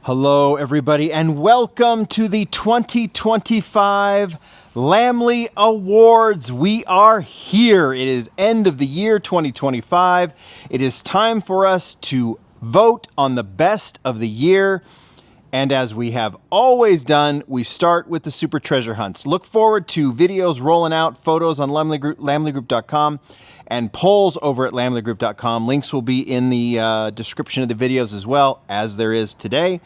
Hello, everybody, and welcome to the 2025 Lamley Awards. We are here. It is end of the year 2025. It is time for us to vote on the best of the year. And as we have always done, we start with the Super Treasure Hunts. Look forward to videos rolling out, photos on lamleygroup.com, and polls over at lamleygroup.com. Links will be in the description of the videos as well, as there is today,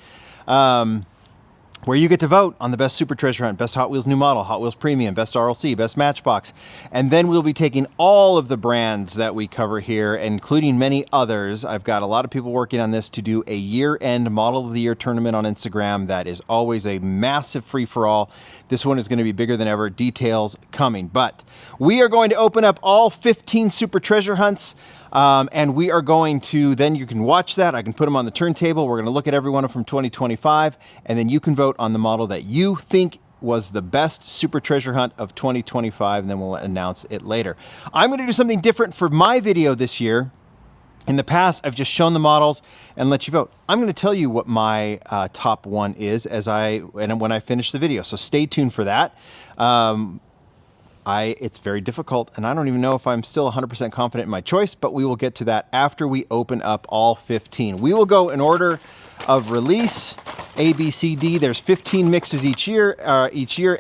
where you get to vote on the best Super Treasure Hunt, best Hot Wheels new model, Hot Wheels Premium, best RLC, best Matchbox. And then we'll be taking all of the brands that we cover here, including many others. I've got a lot of people working on this to do a year-end Model of the Year tournament on Instagram. That is always a massive free-for-all. This one is going to be bigger than ever. Details coming. But we are going to open up all 15 Super Treasure Hunts. And we are going to, then you can watch that. I can put them on the turntable. We're going to look at every one from 2025, and then you can vote on the model that you think was the best Super Treasure Hunt of 2025, and then we'll announce it later. I'm going to do something different for my video this year. In the past, I've just shown the models and let you vote. I'm going to tell you what my top one is when I finish the video, so stay tuned for that. It's very difficult, and I don't even know if I'm still 100% confident in my choice, but we will get to that after we open up all 15. We will go in order of release, A, B, C, D. There's 15 mixes each year.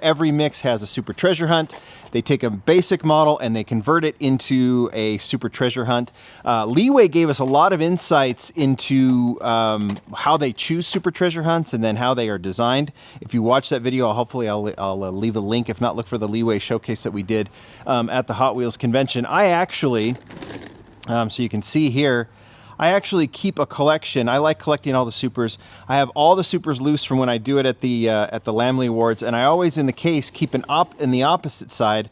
Every mix has a Super Treasure Hunt. They take a basic model and they convert it into a Super Treasure Hunt. Leeway gave us a lot of insights into how they choose Super Treasure Hunts and then how they are designed. If you watch that video, hopefully I'll leave a link. If not, look for the Leeway showcase that we did at the Hot Wheels convention. I actually, so you can see here, I actually keep a collection. I like collecting all the Supers. I have all the Supers loose from when I do it at the Lamley Awards, and I always, in the case, keep in the opposite side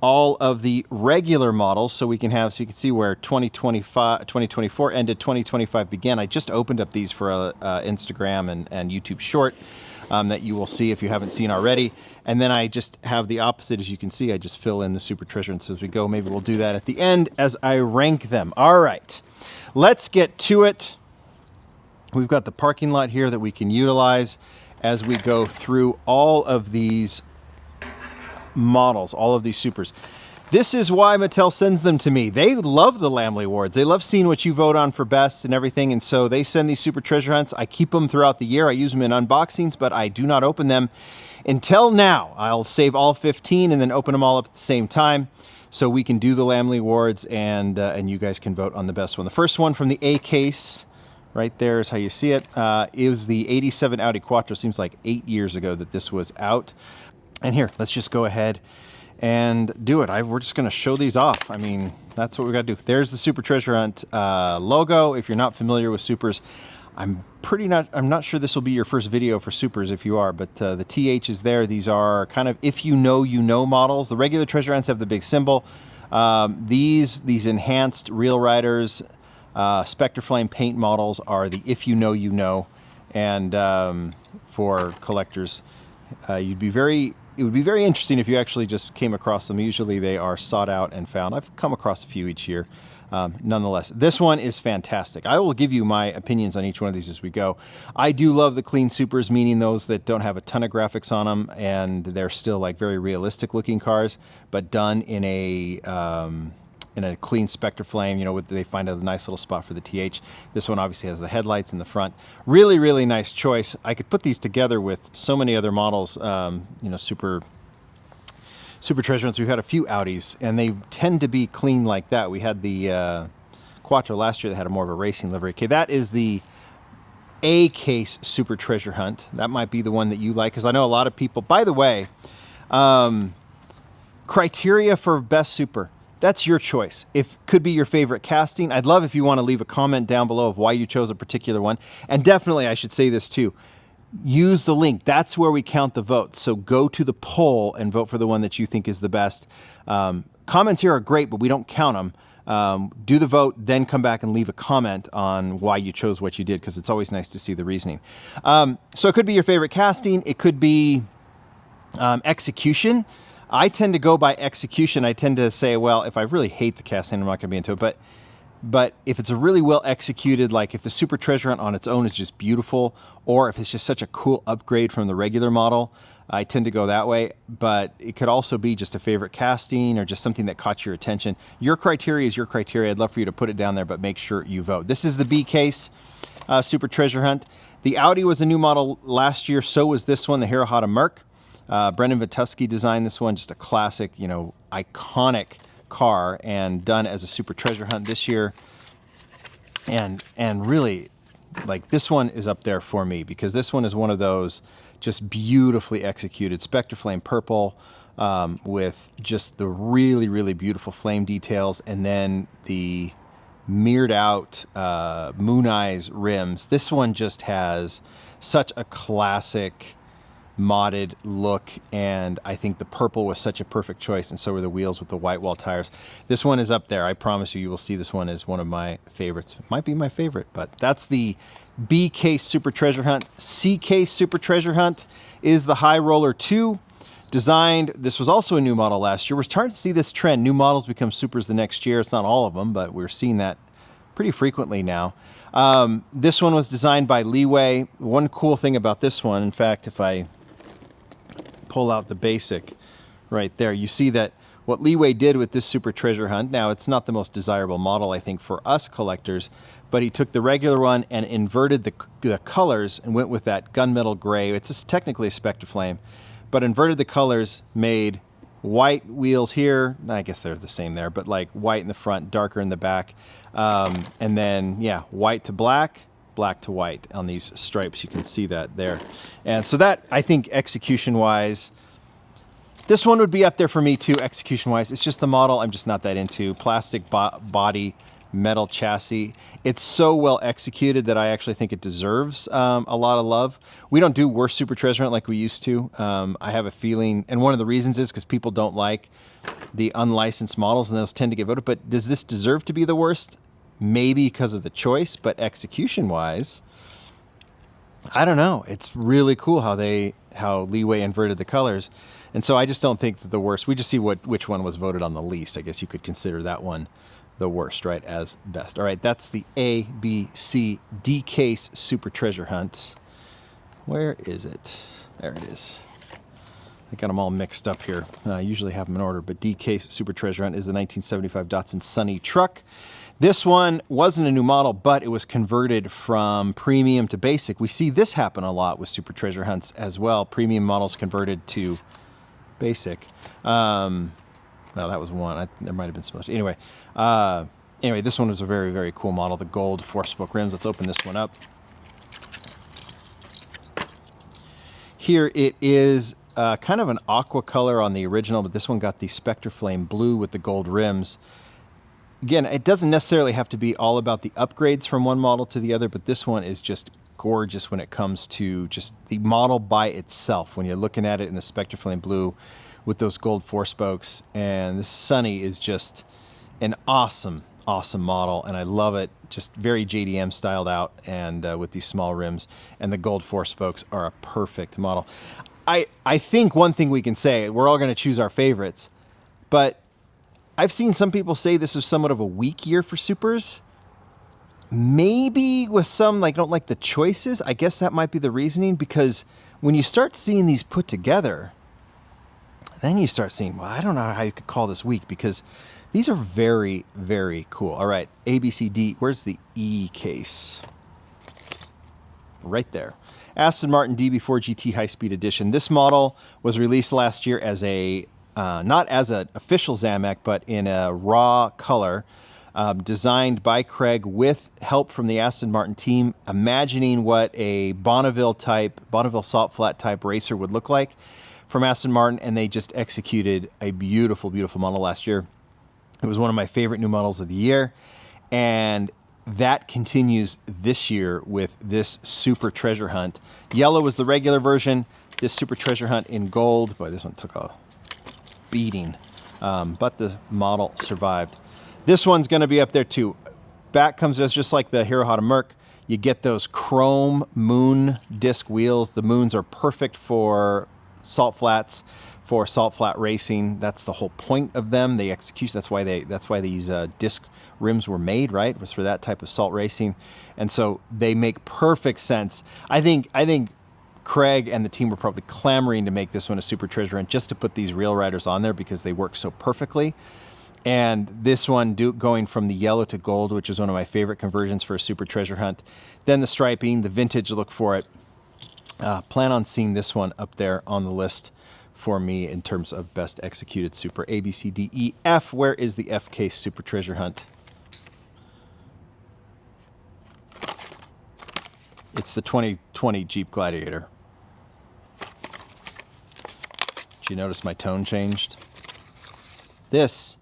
all of the regular models, so we can have, so you can see where 2024 ended, 2025 began. I just opened up these for a Instagram and YouTube short that you will see if you haven't seen already. And then I just have the opposite, as you can see. I just fill in the Super Treasure, and so as we go, maybe we'll do that at the end as I rank them. All right. Let's get to it. We've got the parking lot here that we can utilize as we go through all of these models, all of these Supers. This is why Mattel sends them to me. They love the Lamley Awards. They love seeing what you vote on for best and everything, and so they send these Super Treasure Hunts. I keep them throughout the year. I use them in unboxings, but I do not open them until now. I'll save all 15 and then open them all up at the same time, so we can do the Lamley Awards, and you guys can vote on the best one. The first one from the A case, right there is how you see it, is the 87 Audi Quattro. Seems like 8 years ago that this was out. And here, let's just go ahead and do it. We're just going to show these off. I mean, that's what we got to do. There's the Super Treasure Hunt logo. If you're not familiar with Supers, I'm not sure this will be your first video for Supers if you are, but the TH is there. These are kind of if you know models. The regular Treasure Hunts have the big symbol. These enhanced Real Riders Spectre Flame paint models are the if you know, and for collectors, it would be very interesting if you actually just came across them. Usually they are sought out and found. I've come across a few each year. Nonetheless, this one is fantastic. I will give you my opinions on each one of these as we go. I do love the clean Supers, meaning those that don't have a ton of graphics on them, and they're still like very realistic looking cars, but done in a clean Spectre Flame. You know, they find a nice little spot for the TH. This one obviously has the headlights in the front. Really, really nice choice. I could put these together with so many other models. You know, Super Treasure Hunts. We've had a few Audis, and they tend to be clean like that. We had the Quattro last year that had a more of a racing livery. Okay, that is the A case Super Treasure Hunt. That might be the one that you like, because I know a lot of people. By the way, criteria for best Super. That's your choice. Could be your favorite casting. I'd love if you want to leave a comment down below of why you chose a particular one. And definitely, I should say this too. Use the link. That's where we count the votes. So go to the poll and vote for the one that you think is the best. Comments here are great, but we don't count them. Do the vote, then come back and leave a comment on why you chose what you did, because it's always nice to see the reasoning. So it could be your favorite casting. It could be execution. I tend to go by execution. I tend to say, well, if I really hate the casting, I'm not going to be into it. But But if it's a really well executed, like if the Super Treasure Hunt on its own is just beautiful, or if it's just such a cool upgrade from the regular model, I tend to go that way. But it could also be just a favorite casting or just something that caught your attention. Your criteria is your criteria. I'd love for you to put it down there, but make sure you vote. This is the B case Super Treasure Hunt. The Audi was a new model last year. So was this one, the Hirohata Merc. Brendan Vituski designed this one, just a classic, you know, iconic car, and done as a Super Treasure Hunt this year. And really, like, this one is up there for me because this one is one of those just beautifully executed Spectre Flame purple with just the really, really beautiful flame details, and then the mirrored out moon eyes rims. This one just has such a classic modded look, and I think the purple was such a perfect choice, and so were the wheels with the white wall tires. This one is up there. I promise you, you will see this one as one of my favorites. It might be my favorite, but that's the B case Super Treasure Hunt. C case Super Treasure Hunt is the High Roller 2. Designed, this was also a new model last year. We're starting to see this trend. New models become supers the next year. It's not all of them, but we're seeing that pretty frequently now. This one was designed by Leeway. One cool thing about this one, in fact, if I pull out the basic right there, you see that what Leeway did with this Super Treasure Hunt, now it's not the most desirable model, I think, for us collectors, but he took the regular one and inverted the colors and went with that gunmetal gray. It's just technically a Spectre Flame, but inverted the colors, made white wheels here. I guess they're the same there, but like white in the front, darker in the back. And then, yeah, white to black, black to white on these stripes. You can see that there. And so that, I think, execution-wise, this one would be up there for me too, execution-wise. It's just the model I'm just not that into. Plastic body, metal chassis. It's so well executed that I actually think it deserves a lot of love. We don't do worse Super Treasure Hunt like we used to. I have a feeling, and one of the reasons is because people don't like the unlicensed models, and those tend to get voted. But does this deserve to be the worst? Maybe because of the choice, but execution-wise, I don't know. It's really cool how Leeway inverted the colors. And so I just don't think that the worst, we just see which one was voted on the least. I guess you could consider that one the worst, right, as best. All right, that's the A, B, C, D case Super Treasure Hunt. Where is it? There it is. I got them all mixed up here. I usually have them in order, but D case Super Treasure Hunt is the 1975 Datsun Sunny truck. This one wasn't a new model, but it was converted from premium to basic. We see this happen a lot with Super Treasure Hunts as well. Premium models converted to basic. Well, that was one. There might have been some. Anyway, this one was a very, very cool model. The gold 4-spoke rims. Let's open this one up. Here it is, kind of an aqua color on the original, but this one got the Spectre Flame blue with the gold rims. Again, it doesn't necessarily have to be all about the upgrades from one model to the other, but this one is just gorgeous when it comes to just the model by itself. When you're looking at it in the Spectre Flame blue with those gold 4-spokes, and this Sunny is just an awesome, awesome model, and I love it. Just very JDM styled out, and with these small rims, and the gold 4-spokes are a perfect model. I think one thing we can say, we're all going to choose our favorites, but I've seen some people say this is somewhat of a weak year for supers. Maybe with some, like, don't like the choices. I guess that might be the reasoning, because when you start seeing these put together, then you start seeing, well, I don't know how you could call this weak, because these are very, very cool. All right, A, B, C, D. Where's the E case? Right there. Aston Martin DB4 GT High Speed Edition. This model was released last year as a not as an official Zamak, but in a raw color, designed by Craig with help from the Aston Martin team, imagining what a Bonneville salt flat type racer would look like from Aston Martin, and they just executed a beautiful, beautiful model last year. It was one of my favorite new models of the year, and that continues this year with this Super Treasure Hunt. Yellow was the regular version. This Super Treasure Hunt in gold. Boy, this one took a beating, but the model survived. This one's going to be up there too. Back comes just like the Hirohata Merc. You get those chrome moon disc wheels. The moons are perfect for salt flats, for salt flat racing. That's the whole point of them. They execute. That's why these disc rims were made, right? It was for that type of salt racing, and so they make perfect sense. I think Craig and the team were probably clamoring to make this one a Super Treasure Hunt just to put these Real Riders on there because they work so perfectly. And this one going from the yellow to gold, which is one of my favorite conversions for a Super Treasure Hunt. Then the striping, the vintage look for it. Plan on seeing this one up there on the list for me in terms of best executed Super. A, B, C, D, E, F. Where is the F case Super Treasure Hunt? It's the 2020 Jeep Gladiator. Did you notice my tone changed? This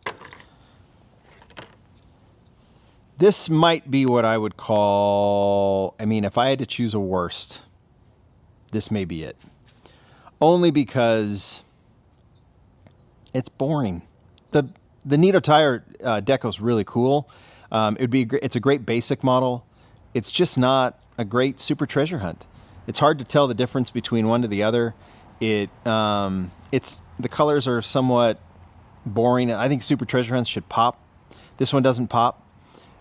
might be what I would call, I mean, if I had to choose a worst, this may be it. Only because it's boring. The Nito tire deco is really cool. It's a great basic model. It's just not a great Super Treasure Hunt. It's hard to tell the difference between one to the other. The colors are somewhat boring. I think Super Treasure Hunts should pop. This one doesn't pop.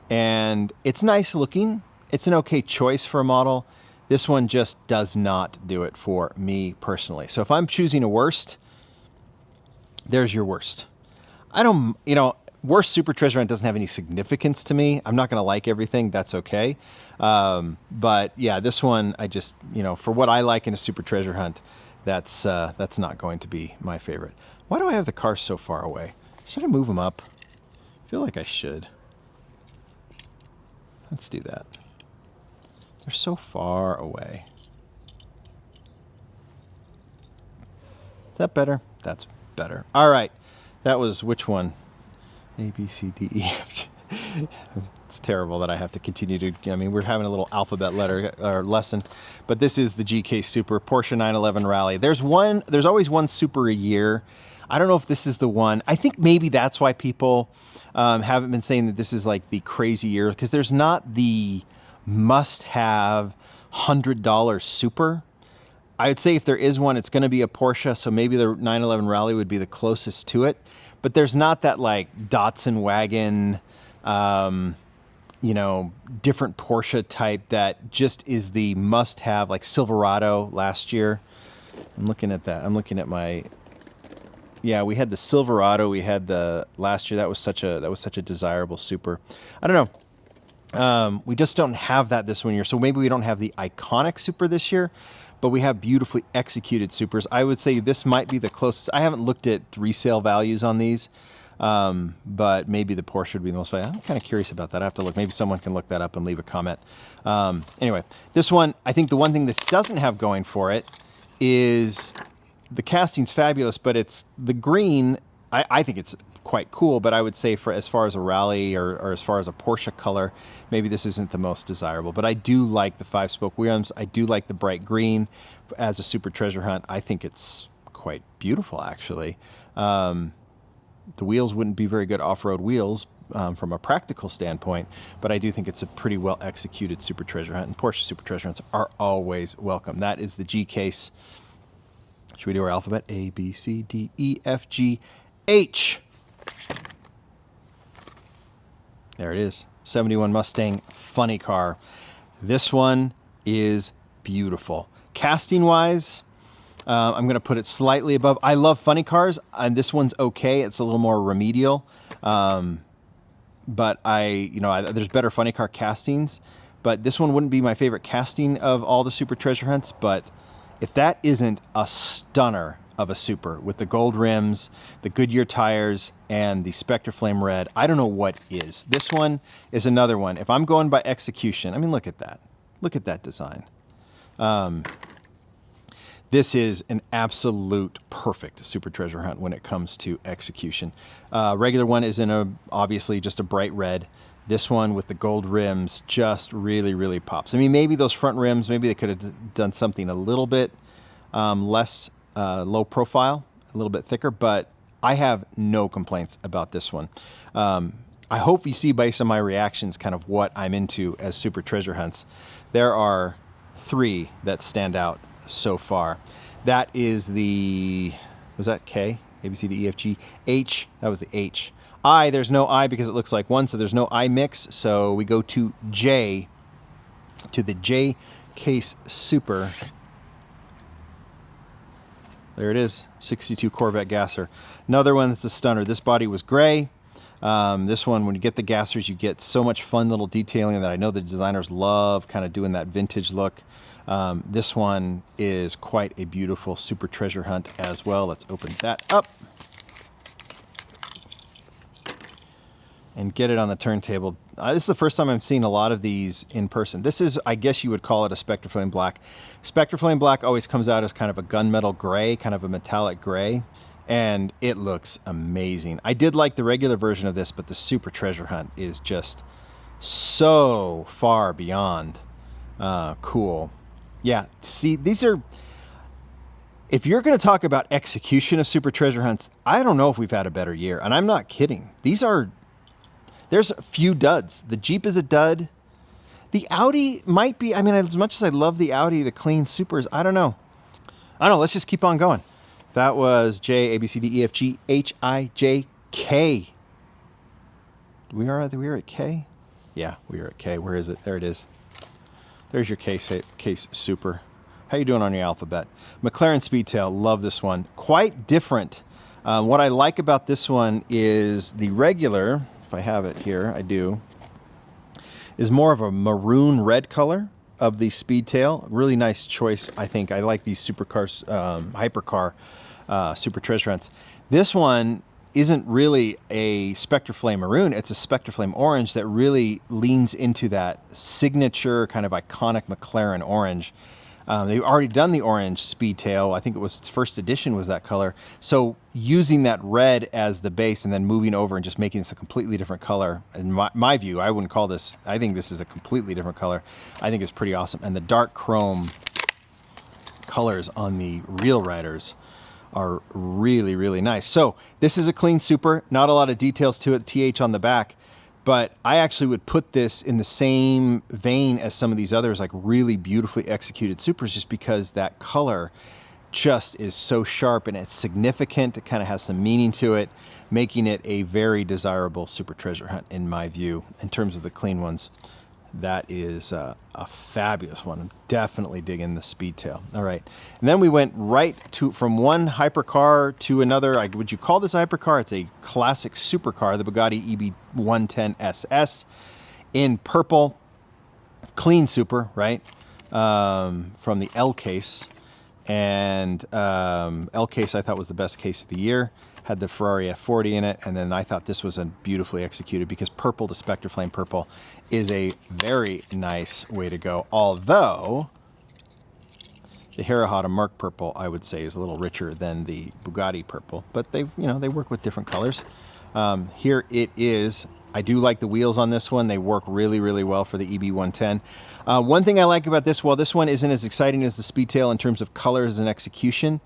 And it's nice looking. It's an okay choice for a model. This one just does not do it for me personally. So if I'm choosing a worst, there's your worst. Worst Super Treasure Hunt doesn't have any significance to me. I'm not going to like everything. That's okay. But yeah, this one, I just, for what I like in a Super Treasure Hunt, that's not going to be my favorite. Why do I have the cars so far away? Should I move them up? I feel like I should. Let's do that. They're so far away. Is that better? That's better. All right. That was which one? A, B, C, D, E, F, G. It's terrible that I have to continue to, we're having a little alphabet letter or lesson, but this is the GK Super Porsche 911 Rally. There's always one Super a year. I don't know if this is the one. I think maybe that's why people haven't been saying that this is like the crazy year, because there's not the must-have $100 Super. I would say if there is one, it's going to be a Porsche, so maybe the 911 Rally would be the closest to it. But there's not that like Datsun wagon, different Porsche type that just is the must-have, like Silverado last year. I'm looking at that. I'm looking at my... Yeah, we had the Silverado. We had the last year. That was such a desirable Super. I don't know. We just don't have that this one year. So maybe we don't have the iconic Super this year, but we have beautifully executed Supers. I would say this might be the closest. I haven't looked at resale values on these, but maybe the Porsche would be the most valuable. I'm kind of curious about that. I have to look. Maybe someone can look that up and leave a comment. Anyway, this one, I think the one thing this doesn't have going for it is the casting's fabulous, but it's the green. I think it's quite cool, but I would say for as far as a rally or as far as a Porsche color, maybe this isn't the most desirable. But I do like the 5-spoke wheels. I do like the bright green as a Super Treasure Hunt. I think it's quite beautiful, actually. The wheels wouldn't be very good off-road wheels from a practical standpoint, but I do think it's a pretty well executed Super Treasure Hunt, and Porsche Super Treasure Hunts are always welcome. That is the G case. Should we do our alphabet? A, B, C, D, E, F, G, H. There it is. 71 Mustang funny car. This one is beautiful. Casting wise, I'm going to put it slightly above. I love funny cars, and this one's okay. It's a little more remedial. But there's better funny car castings, but this one wouldn't be my favorite casting of all the Super Treasure Hunts. But if that isn't a stunner of a Super with the gold rims, the Goodyear tires, and the Spectre Flame Red, I don't know what is. This one is another one. If I'm going by execution, look at that. Look at that design. This is an absolute perfect Super Treasure Hunt when it comes to execution. Regular one is obviously just a bright red. This one with the gold rims just really, really pops. Maybe those front rims, maybe they could have done something a little bit less low profile, a little bit thicker, but I have no complaints about this one. I hope you see based on my reactions kind of what I'm into as Super Treasure Hunts. There are 3 that stand out so far. That is the Was that K? A, B, C, D, E, F, G, H. That was the H. I, there's no I because it looks like one, so there's no I mix. So we go to J, to the J Case Super. There it is, 62 Corvette gasser. Another one that's a stunner. This body was gray. This one, when you get the gassers, you get so much fun little detailing that I know the designers love kind of doing that vintage look. This one is quite a beautiful super treasure hunt as well. Let's open that up and get it on the turntable. This is the first time I'm seeing a lot of these in person. This is, I guess you would call it a Spectre Flame Black. Spectre Flame Black always comes out as kind of a gunmetal gray, kind of a metallic gray, and it looks amazing. I did like the regular version of this, but the Super Treasure Hunt is just so far beyond cool. Yeah, see, these are, if you're going to talk about execution of Super Treasure Hunts, I don't know if we've had a better year, and I'm not kidding. These are, there's a few duds. The Jeep is a dud. The Audi might be, I mean, as much as I love the Audi, the clean Supers, I don't know. Let's just keep on going. That was J, A, B, C, D, E, F, G, H, I, J, K. We are at K? Yeah, we are at K. Where is it? There it is. There's your case Super. How you doing on your alphabet? McLaren Speedtail, love this one. Quite different. What I like about this one is the regular, if I have it here, I do, is more of a maroon red color of the Speedtail. Really nice choice, I think. I like these supercars, hypercar Super Treasure Hunts. This one isn't really a Spectre Flame Maroon, it's a Spectre Flame Orange that really leans into that signature kind of iconic McLaren orange. They've already done the orange Speedtail. I think it was its first edition was that color. So using that red as the base and then moving over and just making this a completely different color, in my view, I wouldn't call this, I think this is a completely different color. I think it's pretty awesome. And the dark chrome colors on the Real Riders are really, really nice. So this is a clean Super, not a lot of details to it, TH on the back, but I actually would put this in the same vein as some of these others, like really beautifully executed Supers, just because that color just is so sharp and it's significant. It kind of has some meaning to it, making it a very desirable Super Treasure Hunt in my view. In terms of the clean ones, that is a fabulous one. I'm definitely digging the Speedtail. All right, and then we went right to from one hypercar to another. Would you call this a hypercar? It's a classic supercar, the Bugatti EB110 SS in purple, clean Super, right? From the L case, and L case I thought was the best case of the year. Had the Ferrari F40 in it, and then I thought this was a beautifully executed, because purple to Spectre Flame purple is a very nice way to go. Although the Hirohata Merc purple, I would say, is a little richer than the Bugatti purple, but they work with different colors. Here it is. I do like the wheels on this one. They work really, really well for the EB110. One thing I like about this, while this one isn't as exciting as the Speedtail in terms of colors and execution,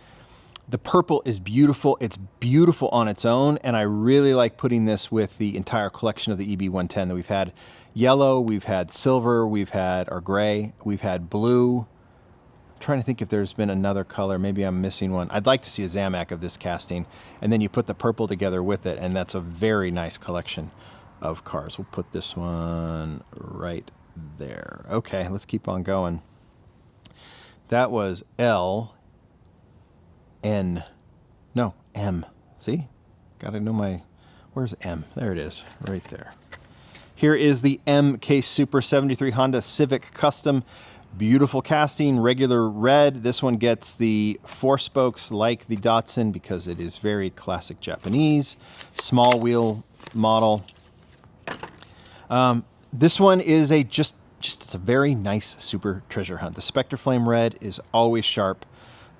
the purple is beautiful. It's beautiful on its own, and I really like putting this with the entire collection of the EB110 that we've had. Yellow, we've had silver, we've had our gray, we've had blue. I'm trying to think if there's been another color. Maybe I'm missing one. I'd like to see a Zamac of this casting, and then you put the purple together with it, and that's a very nice collection of cars. We'll put this one right there. Okay, let's keep on going. That was L. N. No, M. See? Gotta know my... Where's M? There it is. Right there. Here is the M Case Super 73 Honda Civic Custom. Beautiful casting, regular red. This one gets the 4 spokes like the Datsun because it is very classic Japanese. Small wheel model. This one is a it's a very nice Super Treasure Hunt. The Spectre Flame Red is always sharp.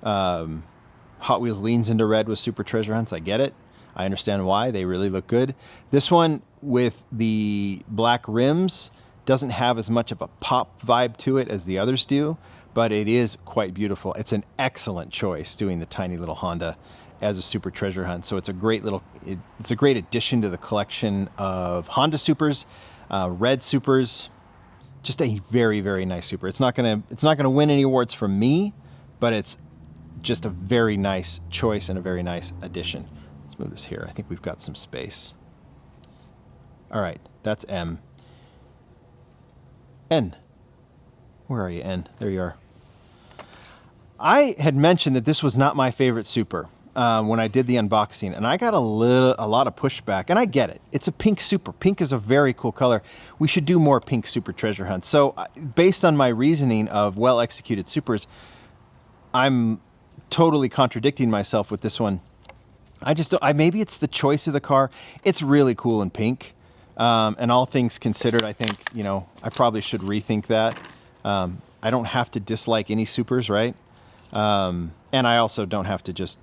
Hot Wheels leans into red with Super Treasure Hunts. I get it. I understand why. They really look good. This one with the black rims doesn't have as much of a pop vibe to it as the others do, but it is quite beautiful. It's an excellent choice doing the tiny little Honda as a Super Treasure Hunt. So it's a great it's a great addition to the collection of Honda Supers, red Supers. Just a very, very nice Super. It's not gonna win any awards from me, but it's just a very nice choice and a very nice addition. Let's move this here. I think we've got some space. All right, that's M. N. Where are you, N? There you are. I had mentioned that this was not my favorite Super when I did the unboxing, and I got a lot of pushback, and I get it. It's a pink Super. Pink is a very cool color. We should do more pink Super treasure hunts. So based on my reasoning of well-executed Supers, I'm totally contradicting myself with this one. I just don't, maybe it's the choice of the car. It's really cool in pink. And all things considered, I think, you know, I probably should rethink that. I don't have to dislike any Supers, right? And I also don't have to just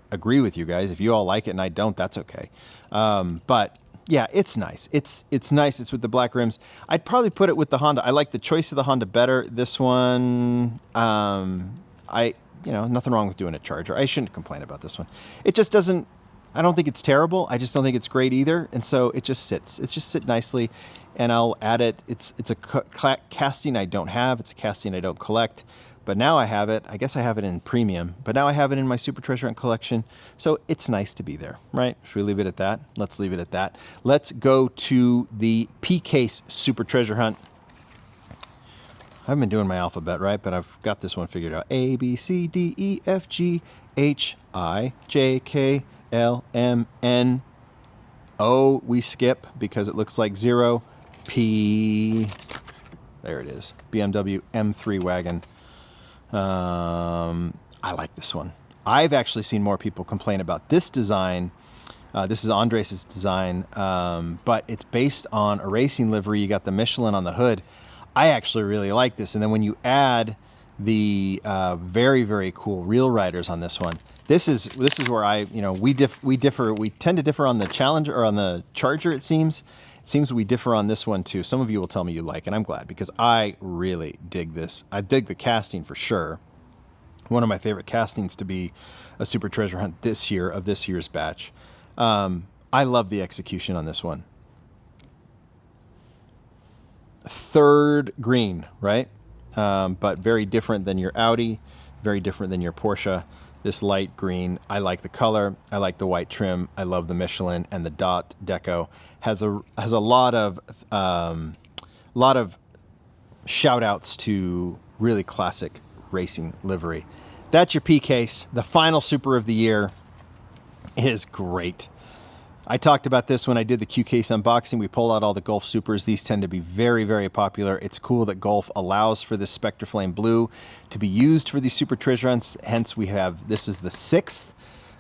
agree with you guys. If you all like it and I don't, that's okay. But yeah, it's nice. It's nice. It's with the black rims. I'd probably put it with the Honda. I like the choice of the Honda better. This one, you know, nothing wrong with doing a Charger. I shouldn't complain about this one. It just doesn't, I don't think it's terrible. I just don't think it's great either. And so it just sits. It's just sit nicely, and I'll add it. It's a casting I don't have. It's a casting I don't collect. But now I have it. I guess I have it in premium. But now I have it in my Super Treasure Hunt collection. So it's nice to be there, right? Should we leave it at that? Let's leave it at that. Let's go to the P-Case Super Treasure Hunt. I haven't been doing my alphabet right, but I've got this one figured out. A, B, C, D, E, F, G, H, I, J, K, L, M, N, O, we skip because it looks like 0. P, there it is. BMW M3 Wagon. I like this one. I've actually seen more people complain about this design. This is Andres' design, but it's based on a racing livery. You got the Michelin on the hood. I actually really like this. And then when you add the very, very cool Real Riders on this one, this is where we differ. We tend to differ on the Challenger or on the Charger, it seems. It seems we differ on this one too. Some of you will tell me you like, and I'm glad because I really dig this. I dig the casting for sure. One of my favorite castings to be a Super Treasure Hunt this year of this year's batch. I love the execution on this one. Third green, right? But very different than your Audi, very different than your Porsche. This light green, I like the color. I like the white trim. I love the Michelin, and the dot deco has a lot of shout outs to really classic racing livery. That's your P-Case. The final Super of the year is great. I talked about this when I did the Q-Case unboxing. We pulled out all the Golf Supers. These tend to be very, very popular. It's cool that Golf allows for this Spectre Flame Blue to be used for these Super Treasure Hunts. Hence, this is the 6th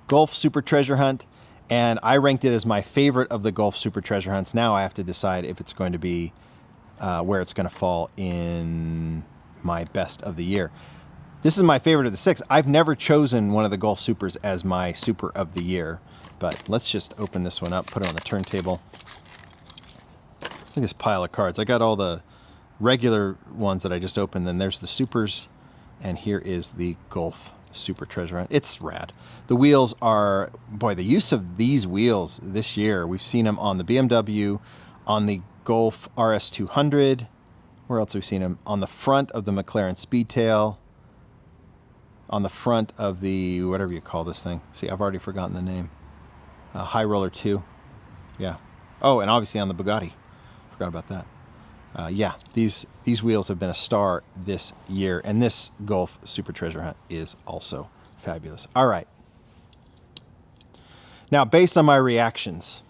Golf Super Treasure Hunt, and I ranked it as my favorite of the Golf Super Treasure Hunts. Now I have to decide if it's going to be where it's going to fall in my best of the year. This is my favorite of the 6. I've never chosen one of the Golf Supers as my Super of the year. But let's just open this one up, put it on the turntable. Look at this pile of cards. I got all the regular ones that I just opened. Then there's the Supers. And here is the Golf Super Treasure Hunt. It's rad. The wheels are, boy, the use of these wheels this year. We've seen them on the BMW, on the Golf RS200. Where else have we seen them? On the front of the McLaren Speedtail. On the front of the, whatever you call this thing. See, I've already forgotten the name. High Roller 2. Yeah. Oh, and obviously on the Bugatti. Forgot about that. Yeah, these wheels have been a star this year, and this Golf Super Treasure Hunt is also fabulous. All right. Now, based on my reactions,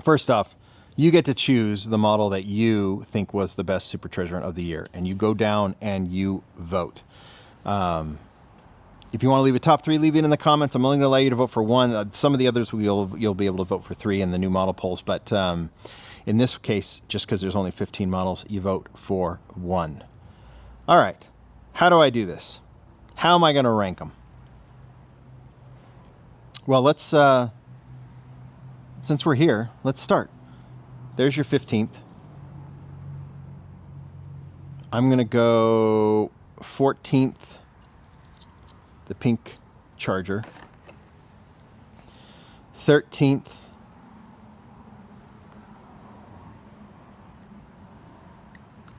first off, you get to choose the model that you think was the best Super Treasure Hunt of the year, and you go down and you vote. If you want to leave a top 3, leave it in the comments. I'm only going to allow you to vote for 1. Some of the others you'll be able to vote for 3 in the new model polls. But in this case, just because there's only 15 models, you vote for 1. All right. How do I do this? How am I going to rank them? Well, let's, since we're here, let's start. There's your 15th. I'm going to go 14th. The pink Charger. 13th.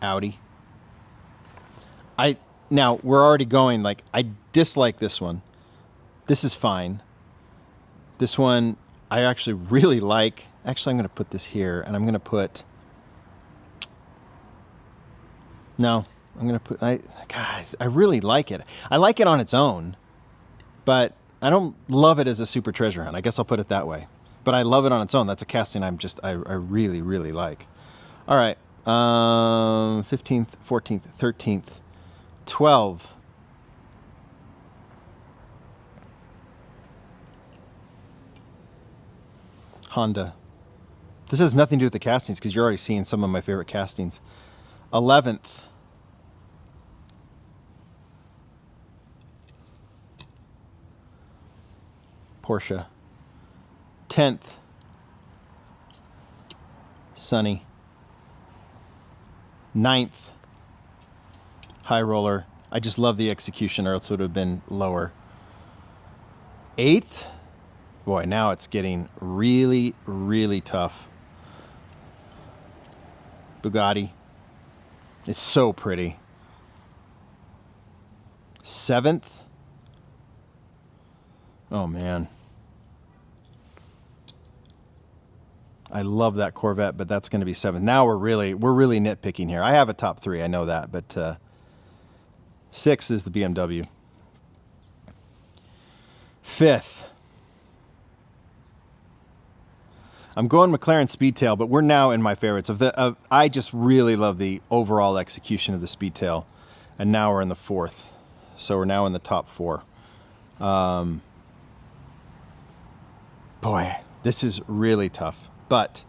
Audi. Now, we're already going, like, I dislike this one. This is fine. This one, I actually really like. Actually, I'm going to put this here, and I'm going to put... No, I'm going to put... Guys, I really like it. I like it on its own, but I don't love it as a super treasure hunt. I guess I'll put it that way. But I love it on its own. That's a casting I really, really like. All right. 15th, 14th, 13th, 12. Honda. This has nothing to do with the castings because you're already seeing some of my favorite castings. 11th. Porsche. 10th. Sunny. 9th. High Roller. I just love the execution, or else it would have been lower. 8th. Boy, now it's getting really, really tough. Bugatti. It's so pretty. 7th. Oh, man. I love that Corvette, but that's going to be 7th. Now we're really nitpicking here. I have a top 3, I know that, but 6th is the BMW. 5th. I'm going McLaren Speedtail, but we're now in my favorites. I just really love the overall execution of the Speedtail, and now we're in the 4th. So we're now in the top 4. Boy, this is really tough. But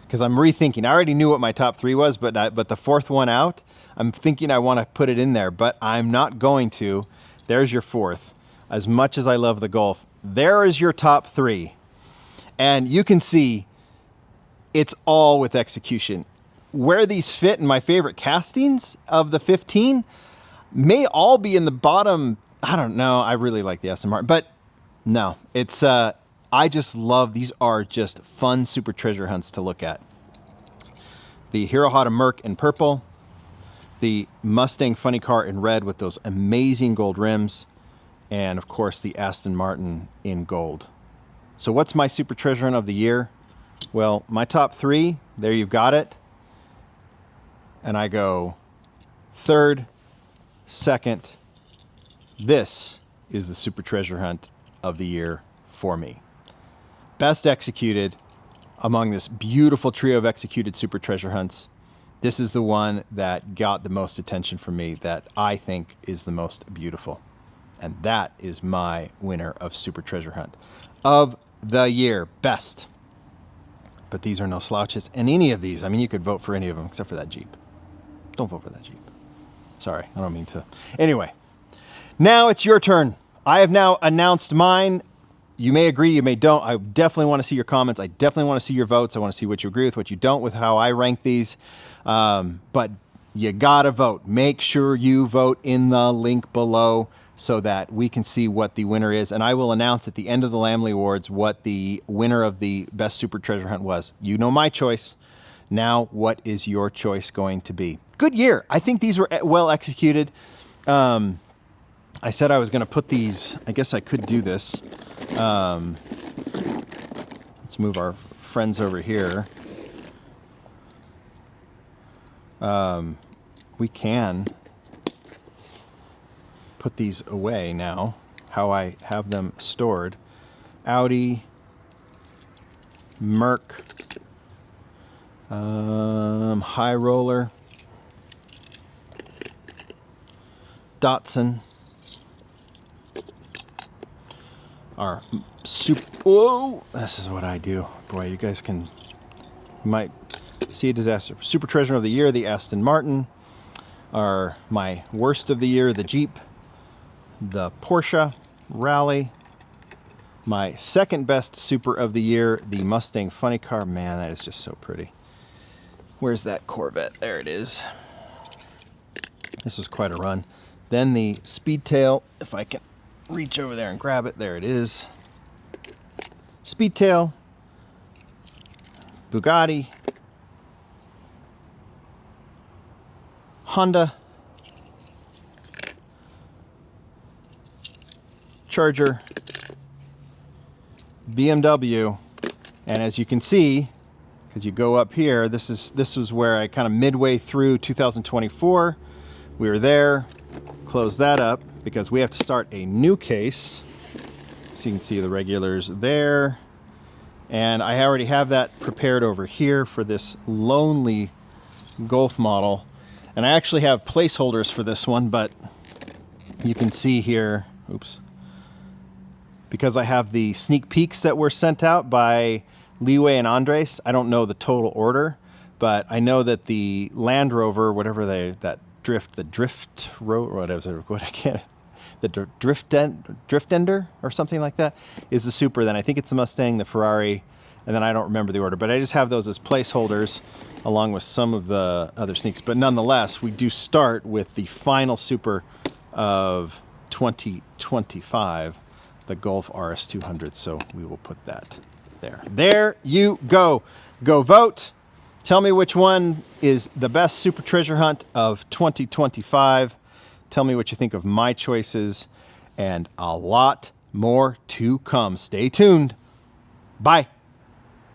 because I'm rethinking, I already knew what my top 3 was, but the 4th one out, I'm thinking I want to put it in there, but I'm not going to. There's your 4th. As much as I love the Golf, there is your top 3. And you can see it's all with execution. Where these fit in my favorite castings of the 15 may all be in the bottom. I don't know. I really like the Aston Martin, but no, it's, I just love, these are just fun super treasure hunts to look at. The Hirohata Merc in purple, the Mustang funny car in red with those amazing gold rims, and of course the Aston Martin in gold. So what's my super treasure hunt of the year? Well, my top 3, there you've got it. And I go 3rd, 2nd. This is the super treasure hunt of the year for me. Best executed among this beautiful trio of executed super treasure hunts. This is the one that got the most attention from me, that I think is the most beautiful. And that is my winner of super treasure hunt of the year. Best. But these are no slouches. And any of these, I mean, you could vote for any of them except for that Jeep. Don't vote for that Jeep. Sorry, I don't mean to. Anyway, now it's your turn. I have now announced mine. You may agree, you may don't. I definitely want to see your comments. I definitely want to see your votes. I want to see what you agree with, what you don't with how I rank these. But you gotta vote. Make sure you vote in the link below so that we can see what the winner is. And I will announce at the end of the Lamley Awards what the winner of the best super treasure hunt was. You know my choice. Now, what is your choice going to be? Good year. I think these were well executed. I said I was going to put these, I guess I could do this. Let's move our friends over here. We can put these away now, how I have them stored. Audi, Merc, High Roller, Datsun, our super, whoa, this is what I do. Boy, you guys might see a disaster. Super treasure of the year, the Aston Martin. Our my worst of the year, the Jeep, the Porsche Rally. My second best super of the year, the Mustang funny car. Man, that is just so pretty. Where's that Corvette? There it is. This was quite a run. Then the Speedtail, if I can reach over there and grab it. There it is. Speedtail, Bugatti, Honda, Charger, BMW, and as you can see, because you go up here, this was where I kind of midway through 2024, we were there, close that up because we have to start a new case. So you can see the regulars there, and I already have that prepared over here for this lonely Golf model, and I actually have placeholders for this one, but you can see here, oops, because I have the sneak peeks that were sent out by Leeway and Andres. I don't know the total order, but I know that the Land Rover, whatever the Driftender or something like that, is the Super. Then I think it's the Mustang, the Ferrari, and then I don't remember the order, but I just have those as placeholders along with some of the other sneaks. But nonetheless, we do start with the final Super of 2025, the Golf RS200. So we will put that there. There you go. Go vote. Tell me which one is the best Super Treasure Hunt of 2025. Tell me what you think of my choices, and a lot more to come. Stay tuned. Bye.